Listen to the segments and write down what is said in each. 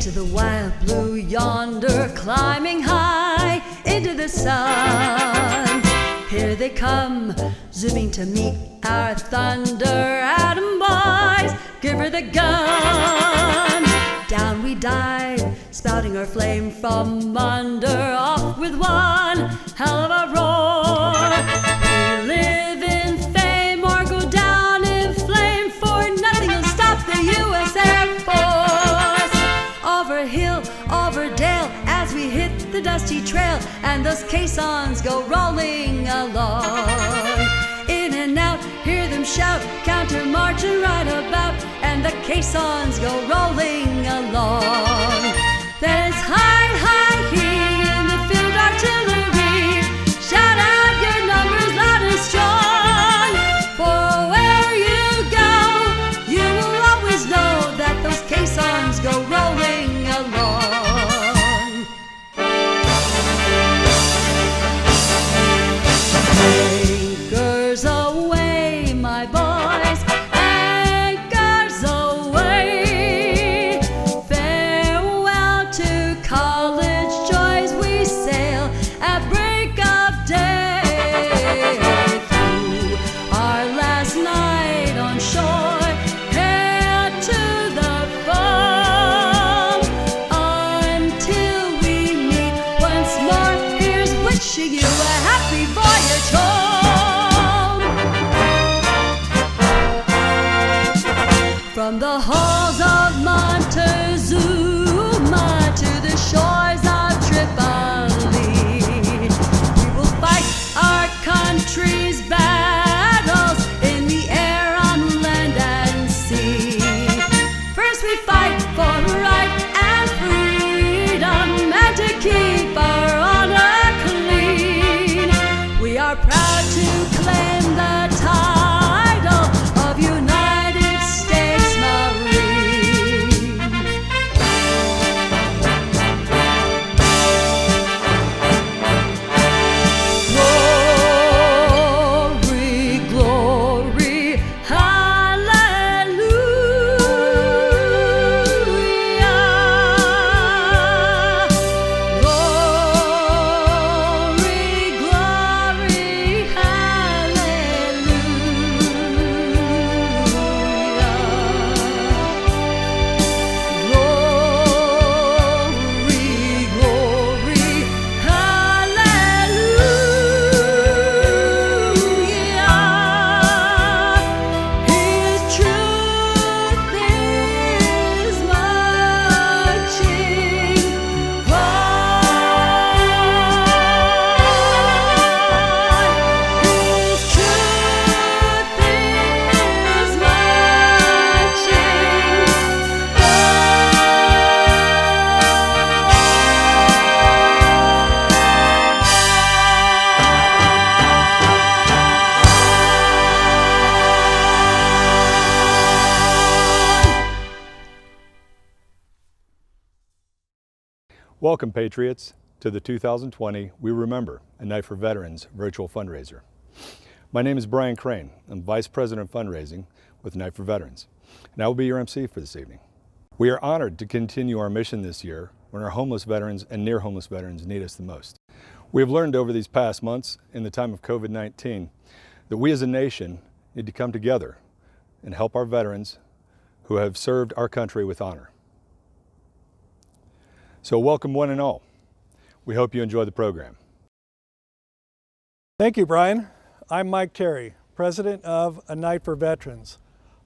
into the wild blue yonder, climbing high into the sun. Here they come, zooming to meet our thunder. Atom boys, give her the gun. Down we dive, spouting our flame from under, off with one hell of a roar. We live in fame or go down in flame, for nothing will stop the U.S. Air Force. Over hill, over dale, as we hit the dusty trail, and those caissons go rolling along. In and out, hear them shout, counter marching right about, and the caissons go rolling along. Then it's hi, hi, he in the field artillery. Shout out your numbers loud and strong. For where you go, you will always know that those caissons go rolling along. Anchors away, my boys, anchors away. Farewell to college joys, we sail at break of day. Through our last night on shore, head to the foam, until we meet once more. Here's wishing you a happy voyage home. From the halls of Montezuma to the shores of Tripoli, we will fight our country's battles in the air, on land and sea. First we fight for right and freedom, and to keep our honor clean. We are proud to claim the title of United States Marine. Glory, glory, hallelujah. Glory, glory, hallelujah. Glory, glory, hallelujah. His truth is marching on. His truth is Welcome, Patriots, to the 2020 We Remember, a Night for Veterans virtual fundraiser. My name is Brian Crane. I'm Vice President of Fundraising with Night for Veterans, and I will be your MC for this evening. We are honored to continue our mission this year when our homeless veterans and near homeless veterans need us the most. We have learned over these past months, in the time of COVID-19, that we as a nation need to come together and help our veterans who have served our country with honor. So welcome one and all. We hope you enjoy the program. Thank you, Brian. I'm Mike Terry, President of A Night for Veterans,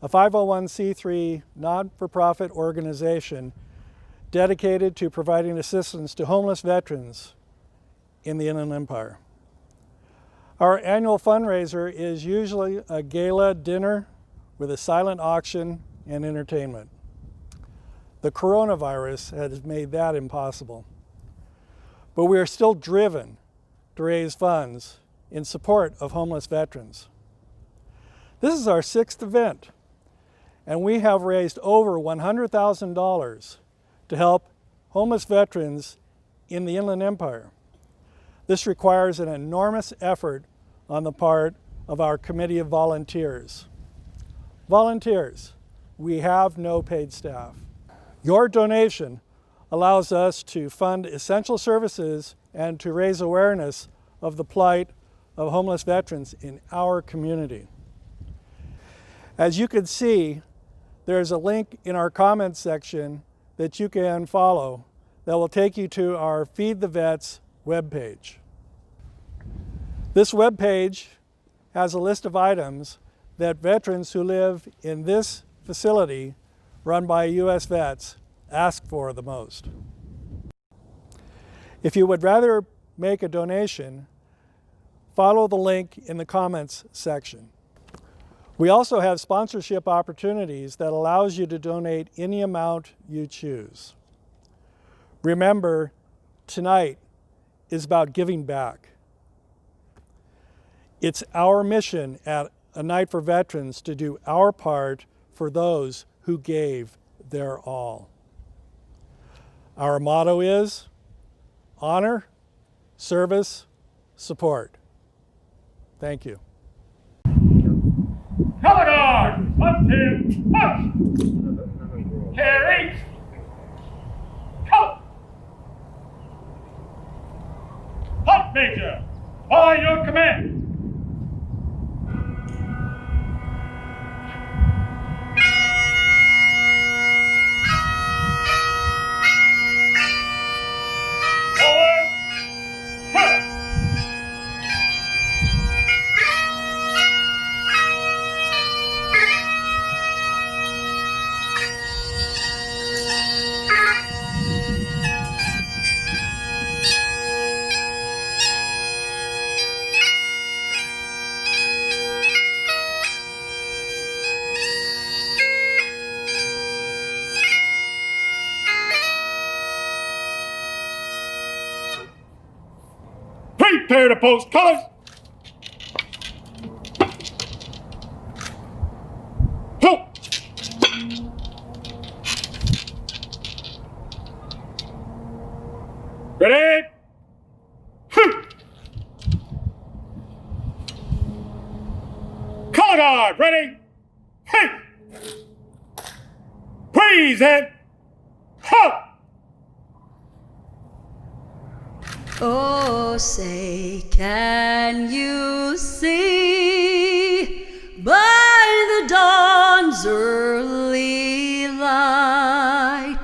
a 501c3 non-for-profit organization dedicated to providing assistance to homeless veterans in the Inland Empire. Our annual fundraiser is usually a gala dinner with a silent auction and entertainment. The coronavirus has made that impossible. But we are still driven to raise funds in support of homeless veterans. This is our 6th event, and we have raised over $100,000 to help homeless veterans in the Inland Empire. This requires an enormous effort on the part of our committee of volunteers. Volunteers, we have no paid staff. Your donation allows us to fund essential services and to raise awareness of the plight of homeless veterans in our community. As you can see, there's a link in our comments section that you can follow that will take you to our Feed the Vets webpage. This webpage has a list of items that veterans who live in this facility run by U.S. Vets ask for the most. If you would rather make a donation, follow the link in the comments section. We also have sponsorship opportunities that allows you to donate any amount you choose. Remember, tonight is about giving back. It's our mission at A Night for Veterans to do our part for those who gave their all. Our motto is honor, service, support. Thank you. Color guard! 1, 2, march! Carry! Color! Halt, Major! By your command! Forward! Halt! Prepare to post colors. Ho! Ready? Color guard, ready? Hey! Present! Ho! Oh, say, can you see by the dawn's early light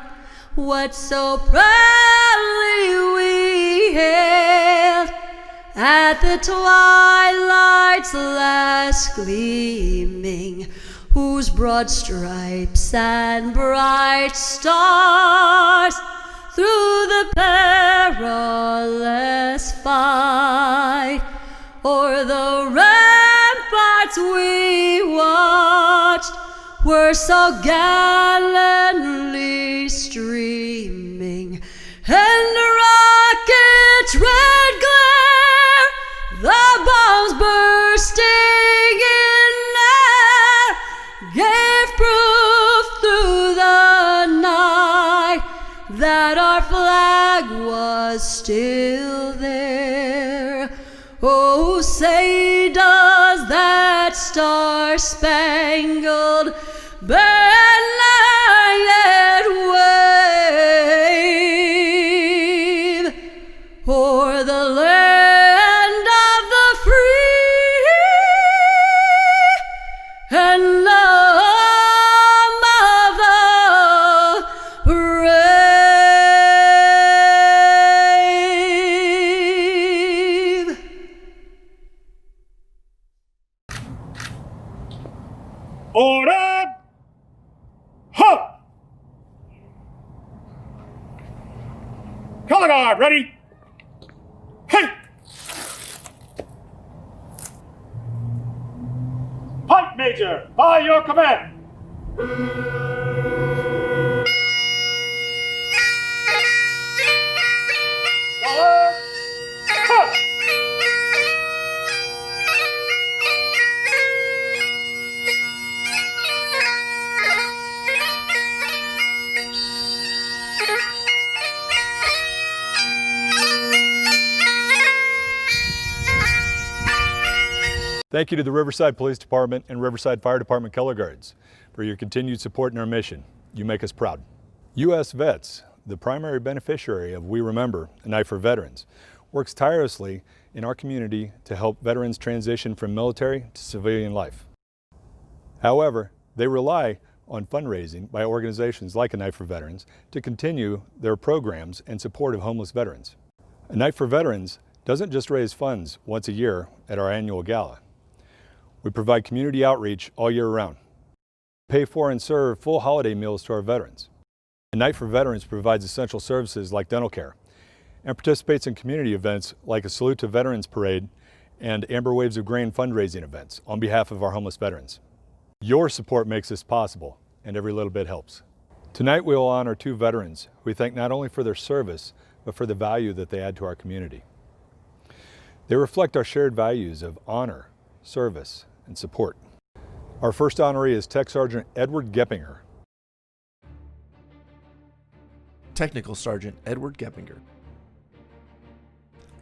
what so proudly we hailed at the twilight's last gleaming, whose broad stripes and bright stars through the perilous fight o'er the ramparts we watched were so gallantly streaming, and the rocket's red glare, the bombs bursting in air, gave proof through the night that our flag was still there. Oh, say does that star-spangled banner yet wave o'er the land of the free and home of the brave? Order! Halt! Color guard, ready? Hey! Pipe Major, by your command! Forward! Halt! Thank you to the Riverside Police Department and Riverside Fire Department Color Guards for your continued support in our mission. You make us proud. U.S. Vets, the primary beneficiary of We Remember, A Night for Veterans, works tirelessly in our community to help veterans transition from military to civilian life. However, they rely on fundraising by organizations like A Night for Veterans to continue their programs in support of homeless veterans. A Night for Veterans doesn't just raise funds once a year at our annual gala. We provide community outreach all year round, pay for and serve full holiday meals to our veterans. A Night for Veterans provides essential services like dental care and participates in community events like a Salute to Veterans Parade and Amber Waves of Grain fundraising events on behalf of our homeless veterans. Your support makes this possible, and every little bit helps. Tonight we will honor two veterans who we thank not only for their service, but for the value that they add to our community. They reflect our shared values of honor, service, and support. Our first honoree is Tech Sergeant Edward Geppinger. Technical Sergeant Edward Geppinger.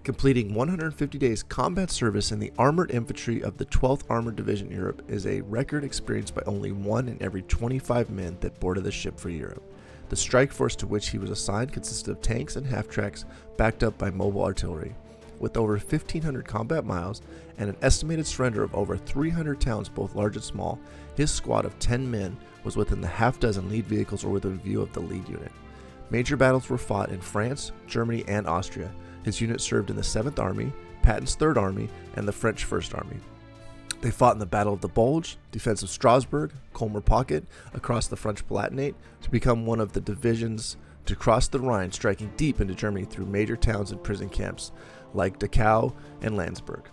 Completing 150 days combat service in the Armored Infantry of the 12th Armored Division Europe is a record experienced by only 1 in every 25 men that boarded the ship for Europe. The strike force to which he was assigned consisted of tanks and half-tracks backed up by mobile artillery. With over 1,500 combat miles and an estimated surrender of over 300 towns, both large and small, his squad of 10 men was within the half-dozen lead vehicles or within view of the lead unit. Major battles were fought in France, Germany, and Austria. His unit served in the 7th Army, Patton's 3rd Army, and the French 1st Army. They fought in the Battle of the Bulge, defense of Strasbourg, Colmar Pocket, across the French Palatinate, to become one of the divisions to cross the Rhine, striking deep into Germany through major towns and prison camps like Dachau and Landsberg.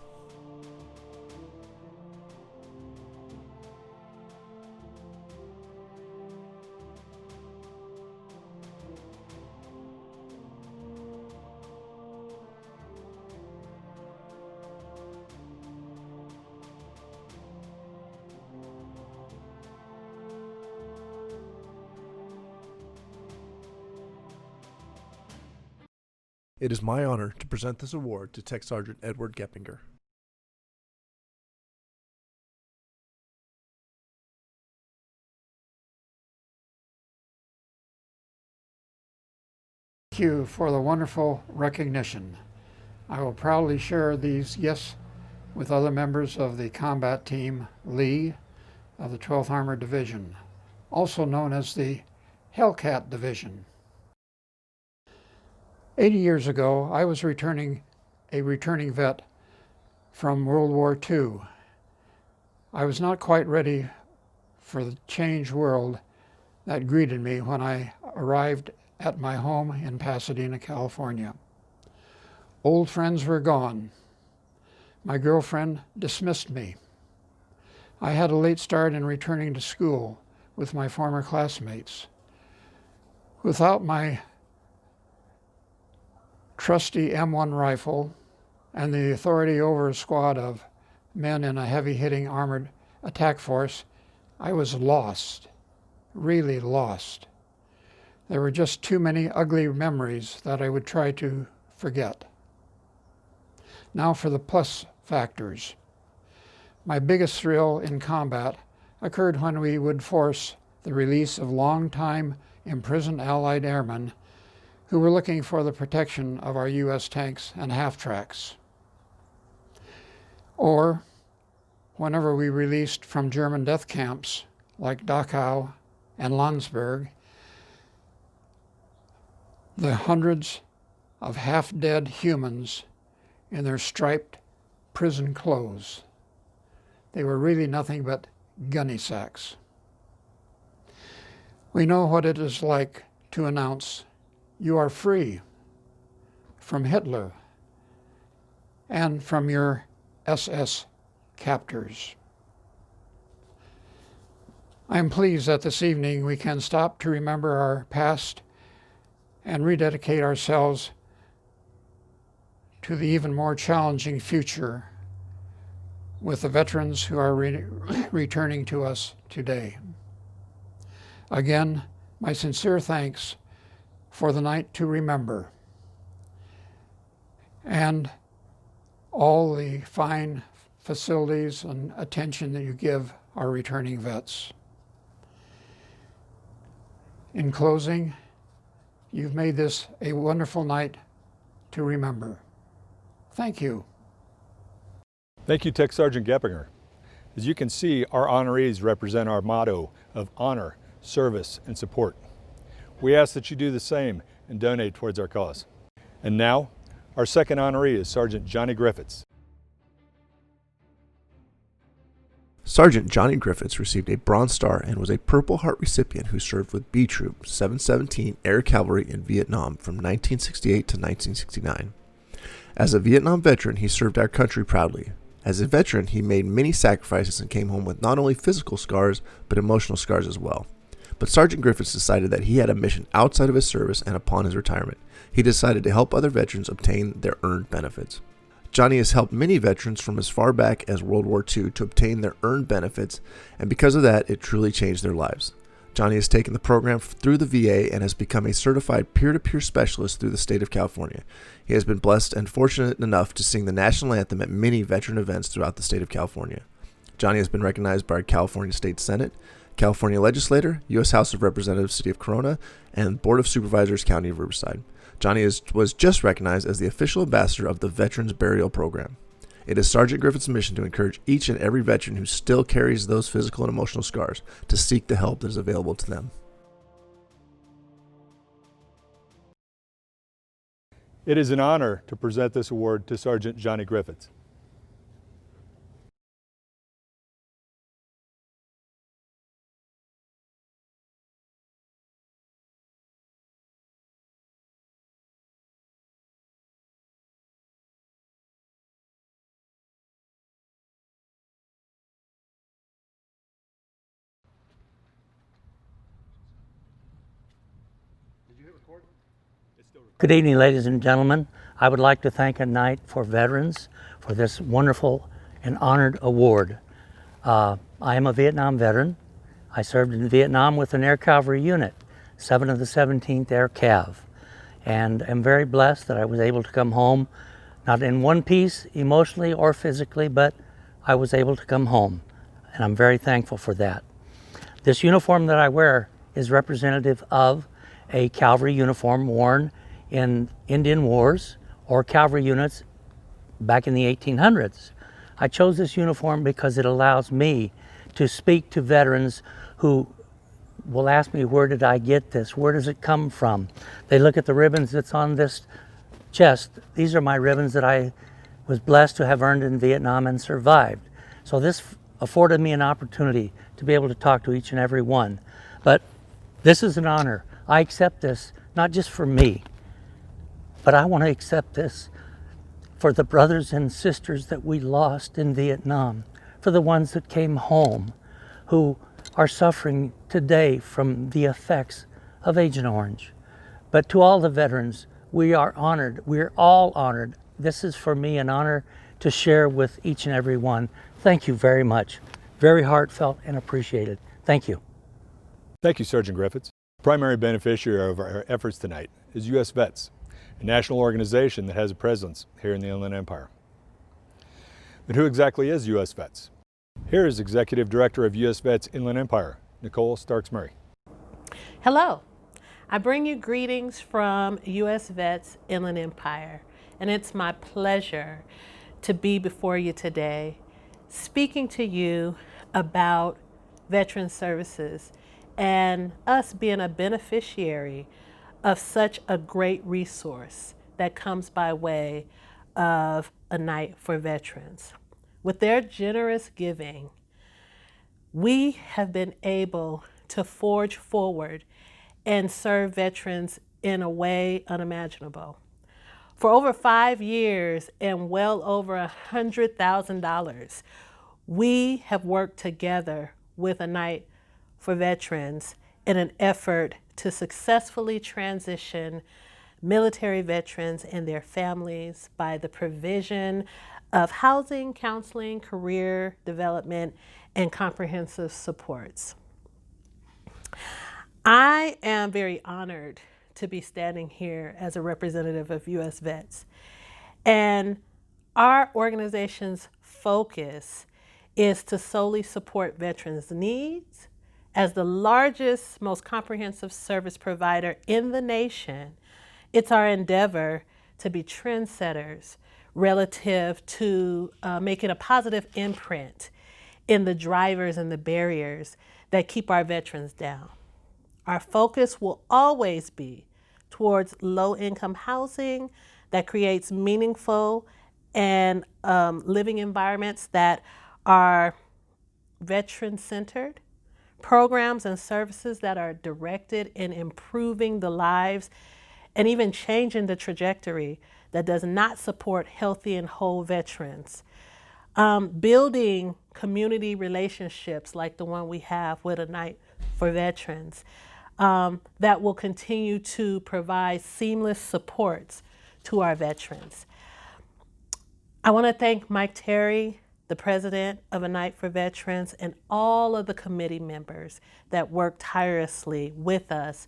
It is my honor to present this award to Tech Sergeant Edward Geppinger. Thank you for the wonderful recognition. I will proudly share these gifts with other members of the combat team Lee of the 12th Armored Division, also known as the Hellcat Division. 80 years ago, I was a returning vet from World War II. I was not quite ready for the changed world that greeted me when I arrived at my home in Pasadena, California. Old friends were gone. My girlfriend dismissed me. I had a late start in returning to school with my former classmates. Without my trusty M1 rifle and the authority over a squad of men in a heavy-hitting armored attack force, I was lost, really lost. There were just too many ugly memories that I would try to forget. Now for the plus factors. My biggest thrill in combat occurred when we would force the release of long-time imprisoned Allied airmen who were looking for the protection of our U.S. tanks and half-tracks. Or whenever we released from German death camps like Dachau and Landsberg the hundreds of half-dead humans in their striped prison clothes. They were really nothing but gunny sacks. We know what it is like to announce, "You are free," from Hitler and from your SS captors. I am pleased that this evening we can stop to remember our past and rededicate ourselves to the even more challenging future with the veterans who are returning to us today. Again, my sincere thanks for the night to remember and all the fine facilities and attention that you give our returning vets. In closing, You've made this a wonderful night to remember. Thank you. Thank you, Tech Sergeant Geppinger. As you can see, our honorees represent our motto of honor, service, and support. We ask that you do the same and donate towards our cause. And now, our second honoree is Sergeant Johnny Griffiths. Sergeant Johnny Griffiths received a Bronze Star and was a Purple Heart recipient who served with B Troop 717 Air Cavalry in Vietnam from 1968 to 1969. As a Vietnam veteran, he served our country proudly. As a veteran, he made many sacrifices and came home with not only physical scars, but emotional scars as well. But Sergeant Griffiths decided that he had a mission outside of his service, and upon his retirement, he decided to help other veterans obtain their earned benefits. Johnny has helped many veterans from as far back as World War II to obtain their earned benefits, and because of that, it truly changed their lives. Johnny has taken the program through the VA and has become a certified peer-to-peer specialist through the state of California. He has been blessed and fortunate enough to sing the national anthem at many veteran events throughout the state of California. Johnny has been recognized by California State Senate, California Legislator, U.S. House of Representatives, City of Corona, and Board of Supervisors, County of Riverside. Johnny was just recognized as the official ambassador of the Veterans Burial Program. It is Sergeant Griffiths' mission to encourage each and every veteran who still carries those physical and emotional scars to seek the help that is available to them. It is an honor to present this award to Sergeant Johnny Griffiths. Good evening, ladies and gentlemen. I would like to thank A Night for Veterans for this wonderful and honored award. I am a Vietnam veteran. I served in Vietnam with an Air Cavalry unit, 7 of the 17th Air Cav, and am very blessed that I was able to come home, not in one piece emotionally or physically, but I was able to come home, and I'm very thankful for that. This uniform that I wear is representative of a cavalry uniform worn in Indian Wars or cavalry units back in the 1800s. I chose this uniform because it allows me to speak to veterans who will ask me, where did I get this? Where does it come from? They look at the ribbons that's on this chest. These are my ribbons that I was blessed to have earned in Vietnam and survived. So this afforded me an opportunity to be able to talk to each and every one. But this is an honor. I accept this, not just for me, but I want to accept this for the brothers and sisters that we lost in Vietnam, for the ones that came home, who are suffering today from the effects of Agent Orange. But to all the veterans, we are honored. We're all honored. This is for me an honor to share with each and every one. Thank you very much. Very heartfelt and appreciated. Thank you. Thank you, Sergeant Griffiths. The primary beneficiary of our efforts tonight is U.S. Vets, a national organization that has a presence here in the Inland Empire. But who exactly is U.S. Vets? Here is Executive Director of U.S. Vets Inland Empire, Nicole Starks-Murray. Hello, I bring you greetings from U.S. Vets Inland Empire, and it's my pleasure to be before you today, speaking to you about veteran services and us being a beneficiary of such a great resource that comes by way of A Night for Veterans. With their generous giving, we have been able to forge forward and serve veterans in a way unimaginable. For over 5 years and well over $100,000, we have worked together with A Night for Veterans in an effort to successfully transition military veterans and their families by the provision of housing, counseling, career development, and comprehensive supports. I am very honored to be standing here as a representative of U.S. Vets. And our organization's focus is to solely support veterans' needs As the largest, most comprehensive service provider in the nation, it's our endeavor to be trendsetters relative to making a positive imprint in the drivers and the barriers that keep our veterans down. Our focus will always be towards low-income housing that creates meaningful and living environments that are veteran-centered, programs and services that are directed in improving the lives and even changing the trajectory that does not support healthy and whole veterans. Building community relationships like the one we have with A Night for Veterans that will continue to provide seamless supports to our veterans. I want to thank Mike Terry, the president of A Night for Veterans, and all of the committee members that work tirelessly with us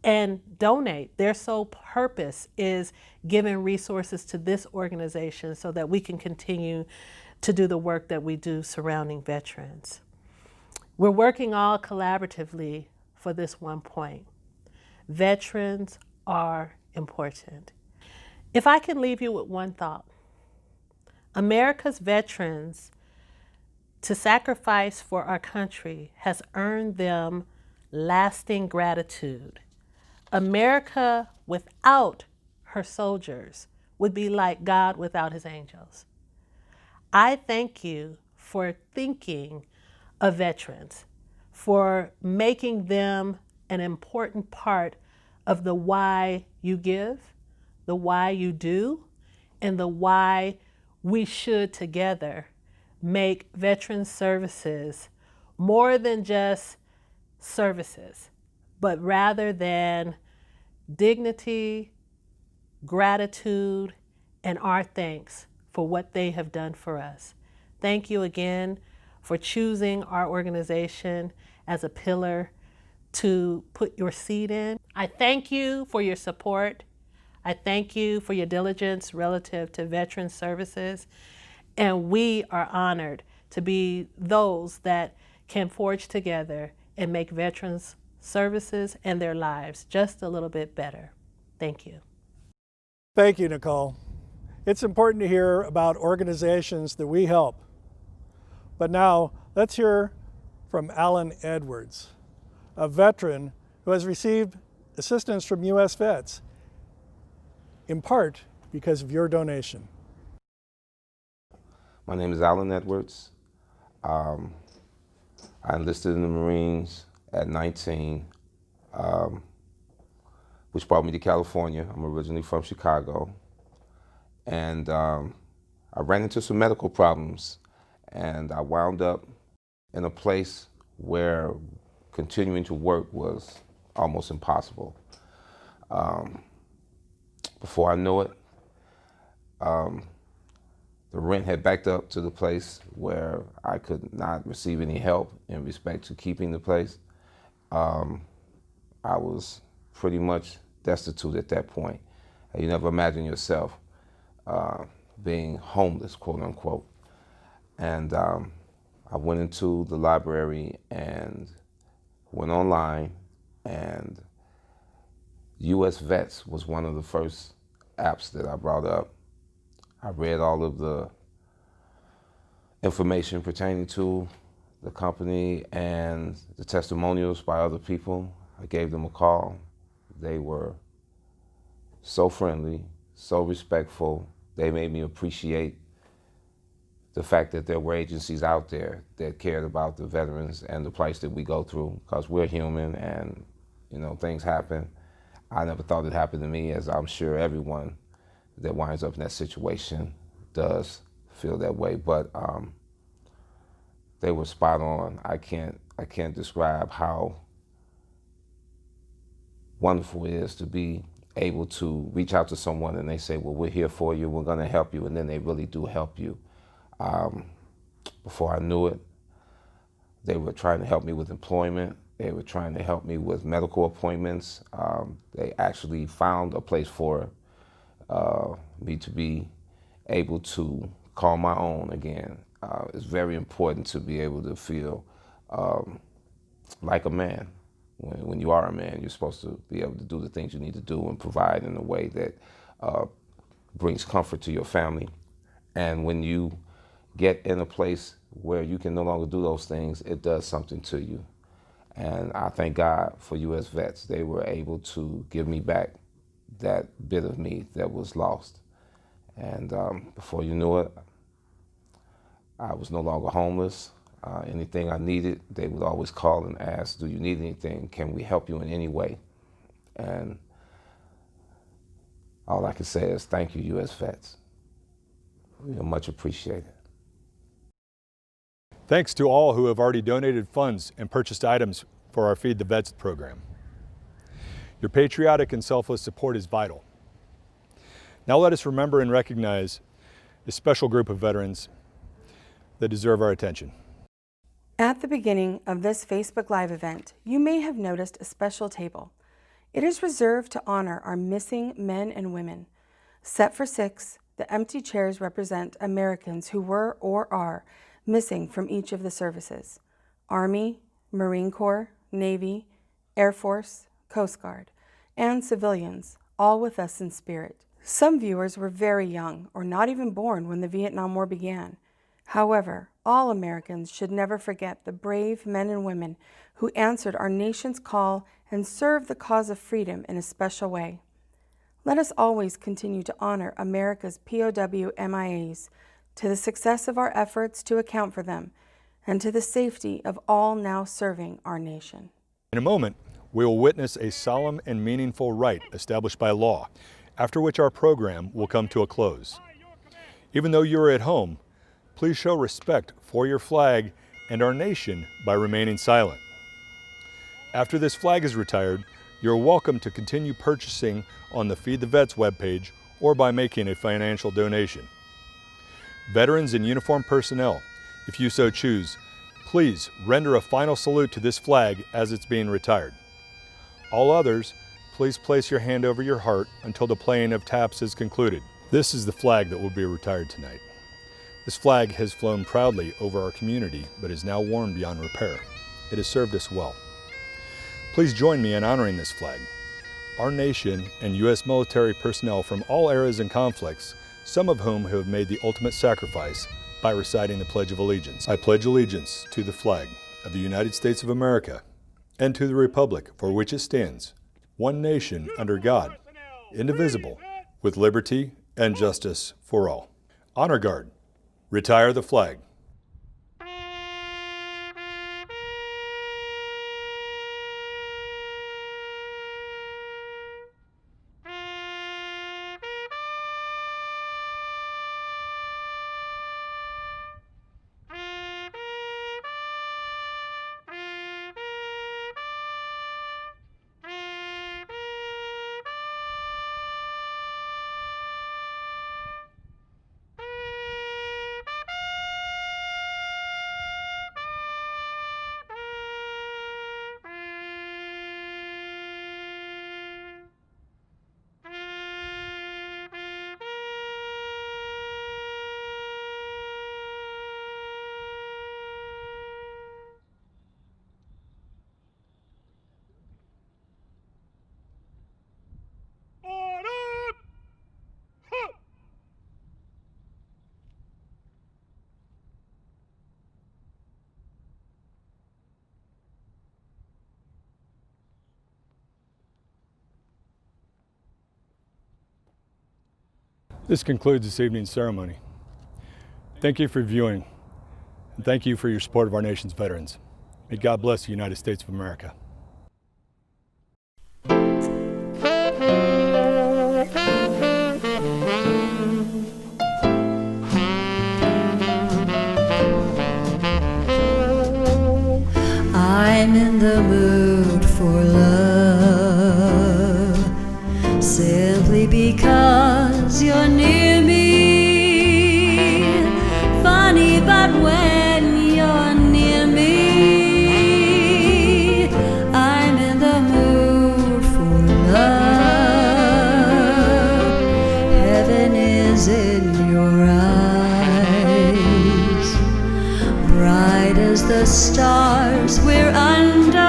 and donate. Their sole purpose is giving resources to this organization so that we can continue to do the work that we do surrounding veterans. We're working all collaboratively for this one point. Veterans are important. If I can leave you with one thought, America's veterans to sacrifice for our country has earned them lasting gratitude. America without her soldiers would be like God without his angels. I thank you for thinking of veterans, for making them an important part of the why you give, the why you do, and the why we should together make veteran services more than just services, but rather than dignity, gratitude, and our thanks for what they have done for us. Thank you again for choosing our organization as a pillar to put your seed in. I thank you for your support. I thank you for your diligence relative to veteran services. And we are honored to be those that can forge together and make veterans services and their lives just a little bit better. Thank you. Thank you, Nicole. It's important to hear about organizations that we help. But now let's hear from Alan Edwards, a veteran who has received assistance from U.S. Vets, in part because of your donation. My name is Alan Edwards. I enlisted in the Marines at 19, which brought me to California. I'm originally from Chicago. And I ran into some medical problems, and I wound up in a place where continuing to work was almost impossible. Before I knew it, the rent had backed up to the place where I could not receive any help in respect to keeping the place. I was pretty much destitute at that point. You never imagine yourself being homeless, quote unquote. And I went into the library and went online, and U.S. Vets was one of the first apps that I brought up. I read all of the information pertaining to the company and the testimonials by other people. I gave them a call. They were so friendly, so respectful. They made me appreciate the fact that there were agencies out there that cared about the veterans and the plight that we go through, because we're human and, you know, things happen. I never thought it happened to me, as I'm sure everyone that winds up in that situation does feel that way. But they were spot on. I can't describe how wonderful it is to be able to reach out to someone and they say, well, we're here for you, we're gonna help you, and then they really do help you. Before I knew it, they were trying to help me with employment. They were trying to help me with medical appointments. They actually found a place for me to be able to call my own again. It's very important to be able to feel like a man. When you are a man, you're supposed to be able to do the things you need to do and provide in a way that brings comfort to your family. And when you get in a place where you can no longer do those things, it does something to you. And I thank God for U.S. vets. They were able to give me back that bit of me that was lost. And before you knew it, I was no longer homeless. Anything I needed, they would always call and ask, do you need anything? Can we help you in any way? And all I can say is thank you, U.S. vets. You're much appreciated. Thanks to all who have already donated funds and purchased items for our Feed the Vets program. Your patriotic and selfless support is vital. Now let us remember and recognize a special group of veterans that deserve our attention. At the beginning of this Facebook Live event, you may have noticed a special table. It is reserved to honor our missing men and women. Set for 6, the empty chairs represent Americans who were or are missing from each of the services: Army, Marine Corps, Navy, Air Force, Coast Guard, and civilians, all with us in spirit. Some viewers were very young or not even born when the Vietnam War began. However, all Americans should never forget the brave men and women who answered our nation's call and served the cause of freedom in a special way. Let us always continue to honor America's POW MIAs, to the success of our efforts to account for them, and to the safety of all now serving our nation. In a moment, we will witness a solemn and meaningful rite established by law, after which our program will come to a close. Even though you are at home, please show respect for your flag and our nation by remaining silent. After this flag is retired, you're welcome to continue purchasing on the Feed the Vets webpage or by making a financial donation. Veterans and uniformed personnel, if you so choose, please render a final salute to this flag as it's being retired. All others, please place your hand over your heart until the playing of taps is concluded. This is the flag that will be retired tonight. This flag has flown proudly over our community, but is now worn beyond repair. It has served us well. Please join me in honoring this flag. Our nation and U.S. military personnel from all eras and conflicts, some of whom have made the ultimate sacrifice by reciting the Pledge of Allegiance. I pledge allegiance to the flag of the United States of America and to the republic for which it stands, one nation under God, indivisible, with liberty and justice for all. Honor Guard, retire the flag. This concludes this evening's ceremony. Thank you for viewing, and thank you for your support of our nation's veterans. May God bless the United States of America. I'm in the mood for love, simply because you're near me. Funny, but when you're near me, I'm in the mood for love. Heaven is in your eyes, bright as the stars we're under.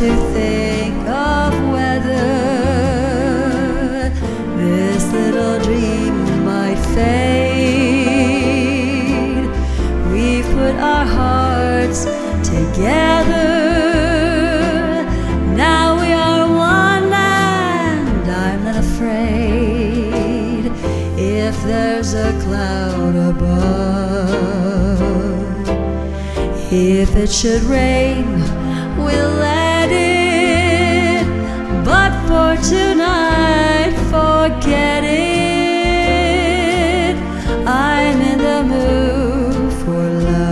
to think of whether this little dream might fade. We've put our hearts together. Now we are one, and I'm not afraid if there's a cloud above. If it should rain, we'll let it. But for tonight, forget it. I'm in the mood for love.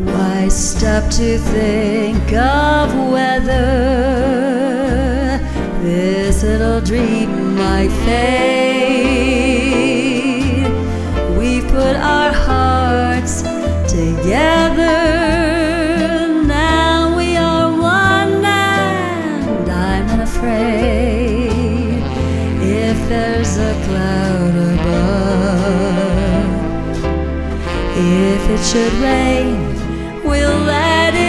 Why stop to think of whether this little dream might fade? We've put our hearts together. Now we are one, and I'm not afraid if there's a cloud above. If it should rain, we'll let it.